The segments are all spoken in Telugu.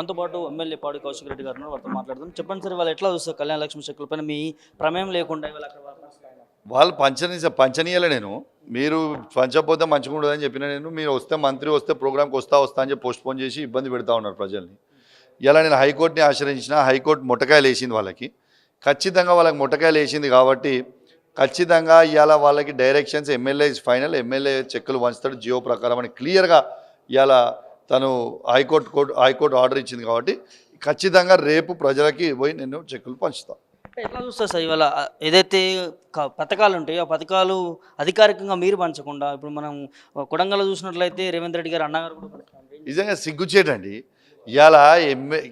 మనతో పాటు ఎమ్మెల్యే పాడి కౌశిక్ రెడ్డి గారు ఉన్నారు. వారితో మాట్లాడదాం. చెప్పండి సార్, వాళ్ళు ఎట్లా చూస్తారు కళ్యాణ లక్ష్మి చెక్కుల పైన మీ ప్రమేయం లేకుండా ఇవాళ అక్కడ వాళ్ళు పంచనీయాలే. నేను మీరు పంచకపోతే మంచిగా ఉండదని చెప్పిన నేను, మీరు వస్తే మంత్రి వస్తే ప్రోగ్రామ్కి వస్తా అని చెప్పి పోస్ట్పోన్ చేసి ఇబ్బంది పెడతా ఉన్నారు ప్రజల్ని. ఇలా నేను హైకోర్టుని ఆశ్రయించిన, హైకోర్టు మొట్టకాయలు వేసింది వాళ్ళకి. ఖచ్చితంగా వాళ్ళకి మొట్టకాయలు వేసింది కాబట్టి ఖచ్చితంగా ఇవాళ వాళ్ళకి డైరెక్షన్స్ ఎమ్మెల్యే ఫైనల్, ఎమ్మెల్యే చెక్కులు పంచుతాడు జియో ప్రకారం అని క్లియర్గా ఇవాళ తను హైకోర్టు ఆర్డర్ ఇచ్చింది కాబట్టి ఖచ్చితంగా రేపు ప్రజలకి పోయి నేను చెక్కులు పంచుతాను. ఎట్లా చూస్తారు సార్ ఇవాళ ఏదైతే పథకాలు ఉంటాయో ఆ పథకాలు అధికారికంగా మీరు పంచకుండా ఇప్పుడు మనం కొడంగల్ చూసినట్లయితే రేవంత్ రెడ్డి గారు అన్నగారు కూడా నిజంగా సిగ్గుచేటండి. ఇవాళ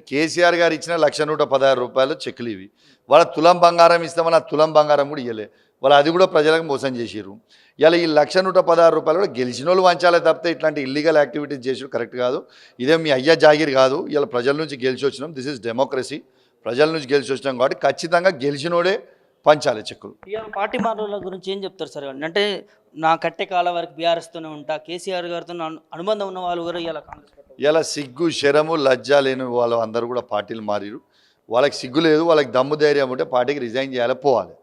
కేసీఆర్ గారు ఇచ్చిన 1,116 రూపాయలు చెక్కులు ఇవి. వాళ్ళ తులం బంగారం ఇస్తామని ఆ తులం బంగారం కూడా ఇవ్వలే. వాళ్ళు అది కూడా ప్రజలకు మోసం చేసిర్రు. ఇలా ఈ 1,116 రూపాయలు కూడా గెలిచిన వాళ్ళు వంచాలే తప్పితే ఇట్లాంటి ఇల్లీగల్ యాక్టివిటీస్ చేసి కరెక్ట్ కాదు. ఇదే మీ అయ్యా జాగిర్ కాదు. ఇలా ప్రజల నుంచి గెలిచి వచ్చినాం. This is democracy. ప్రజల నుంచి గెలిచి వచ్చినాం కాబట్టి ఖచ్చితంగా గెలిచినోడే పంచాలి చెక్కులు. పార్టీ మాటల గురించి ఏం చెప్తారు సార్? అంటే నా కట్టే కాలం వరకు బీఆర్ఎస్తోనే ఉంటా, కేసీఆర్ గారితో అనుబంధం ఉన్న వాళ్ళు కూడా ఇలా కాంగ్రెస్ ఇలా సిగ్గు శరము లజ్జ లేని వాళ్ళు అందరూ కూడా పార్టీలు మారిరు. వాళ్ళకి సిగ్గు లేదు, వాళ్ళకి దమ్ము ధైర్యం ఉంటే పార్టీకి రిజైన్ చేయాలి, పోవాలి.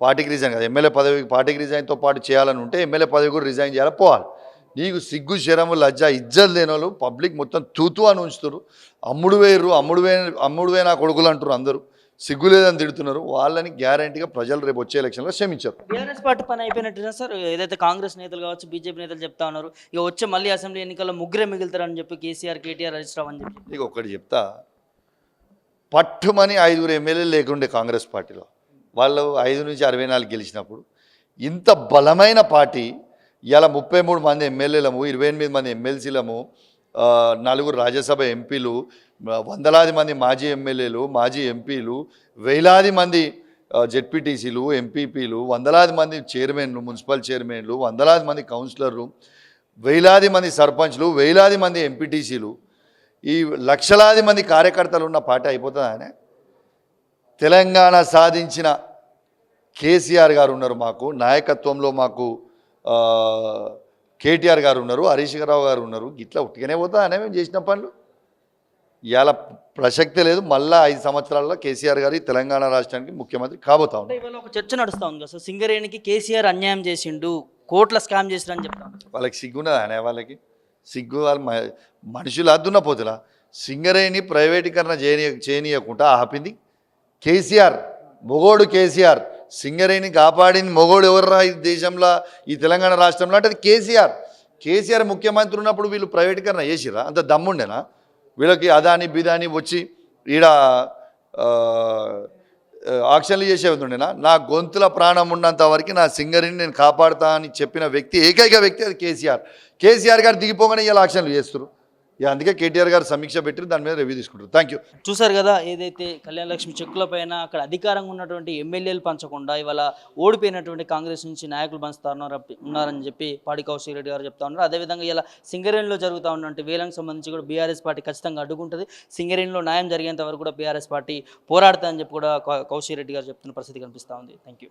పార్టీకి రిజైన్ కాదు, ఎమ్మెల్యే పదవికి పార్టీకి రిజైన్తో పాటు చేయాలని ఉంటే ఎమ్మెల్యే పదవి కూడా రిజైన్ చేయాలి, పోవాలి. నీకు సిగ్గు శరము లజ్జ ఇజ్జత్ లేని వాళ్ళు పబ్లిక్ మొత్తం తూతూ అని ఉంచుతారు. అమ్ముడువే నా కొడుకులు అంటారు అందరూ. సిగ్గు లేదని తిడుతున్నారు. వాళ్ళని గ్యారంటీగా ప్రజలు రేపు వచ్చే ఎలక్షన్లో క్షమించారు. బీఆర్ఎస్ పార్టీ పని అయిపోయినట్టుగా సార్, ఏదైతే కాంగ్రెస్ నేతలు కావచ్చు, బీజేపీ నేతలు చెప్తా ఉన్నారు ఇక వచ్చే మళ్ళీ అసెంబ్లీ ఎన్నికల్లో ముగ్గురే మిగులుతారని చెప్పి కేసీఆర్, కేటీఆర్, హరీష్ రావు అని చెప్పి. నీకు ఒకటి చెప్తా, పట్టుమని 5 ఎమ్మెల్యేలు లేకుండే కాంగ్రెస్ పార్టీలో. వాళ్ళు 5 నుంచి 64 గెలిచినప్పుడు ఇంత బలమైన పార్టీ ఇలా 33 మంది ఎమ్మెల్యేలము, 28 మంది ఎమ్మెల్సీలము, 4 రాజ్యసభ ఎంపీలు, వందలాది మంది మాజీ ఎమ్మెల్యేలు, మాజీ ఎంపీలు, వేలాది మంది జెడ్పీటీసీలు, ఎంపీపీలు, వందలాది మంది చైర్మన్లు, మున్సిపల్ చైర్మన్లు, వందలాది మంది కౌన్సిలర్లు, వేలాది మంది సర్పంచ్లు, వేలాది మంది ఎంపీటీసీలు, ఈ లక్షలాది మంది కార్యకర్తలు ఉన్న పార్టీ అయిపోతుంది. ఆయన తెలంగాణ సాధించిన కేసీఆర్ గారు ఉన్నారు, మాకు నాయకత్వంలో మాకు కేటీఆర్ గారు ఉన్నారు, హరీష్ రావు గారు ఉన్నారు. ఇట్లా ఉట్టిగానే పోతా అనే మేము చేసిన పనులు ఇవాళ ప్రసక్తే లేదు. మళ్ళీ 5 సంవత్సరాల్లో కేసీఆర్ గారు తెలంగాణ రాష్ట్రానికి ముఖ్యమంత్రి కాబోతా ఉన్నారు. ఇవాళ ఒక చర్చ నడుస్తూ ఉంది కదా సార్, సింగరేణికి కేసీఆర్ అన్యాయం చేసిండు, కోట్ల స్కామ్ చేసిరని చెప్తాను. వాళ్ళకి సిగ్గున్నదా అనే వాళ్ళకి? సిగ్గు వాళ్ళ మనుషులు అద్దున్నపోతులా. సింగరేణి ప్రైవేటీకరణ చేయనీయకుండా ఆపింది కేసీఆర్, మొగోడు కేసీఆర్. సింగరేణి కాపాడింది మొగోడు ఎవర్రా ఈ దేశంలో, ఈ తెలంగాణ రాష్ట్రంలో అంటే అది కేసీఆర్. కేసీఆర్ ముఖ్యమంత్రి ఉన్నప్పుడు వీళ్ళు ప్రైవేటీకరణ చేసిరా? అంత దమ్ముండేనా వీళ్ళకి? అదాని బిదాని వచ్చి ఈడ ఆక్షన్లు చేసేది ఉండేనా? నా గొంతుల ప్రాణం ఉన్నంత వరకు నా సింగరేణిని నేను కాపాడుతా అని చెప్పిన వ్యక్తి, ఏకైక వ్యక్తి అది కేసీఆర్. కేసీఆర్ గారు దిగిపోగానే ఇలా ఆక్షన్లు చేస్తారు. అందుకే కేటీఆర్ గారు సమీక్ష పెట్టి దాని మీద రివ్యూ తీసుకుంటారు. Thank you. చూసారు కదా, ఏదైతే కళ్యాణ లక్ష్మి చెక్కుల పైన అక్కడ అధికారంగా ఉన్నటువంటి ఎమ్మెల్యేలు పంచకుండా ఇవాళ ఓడిపోయినటువంటి కాంగ్రెస్ నుంచి నాయకులు ఉన్నారని చెప్పి పాడి కౌశిక్ రెడ్డి గారు చెప్తా ఉన్నారు. అదేవిధంగా ఇలా సింగరేణిలో జరుగుతూ ఉన్నటువంటి వేలకు సంబంధించి కూడా బీఆర్ఎస్ పార్టీ ఖచ్చితంగా అడ్డుకుంటుంది. సింగరేణిలో న్యాయం జరిగేంత వరకు కూడా బీఆర్ఎస్ పార్టీ పోరాడుతుందని చెప్పి కూడా కౌశిక్ రెడ్డి గారు చెప్తున్న పరిస్థితి కనిపిస్తూ ఉంది. Thank you.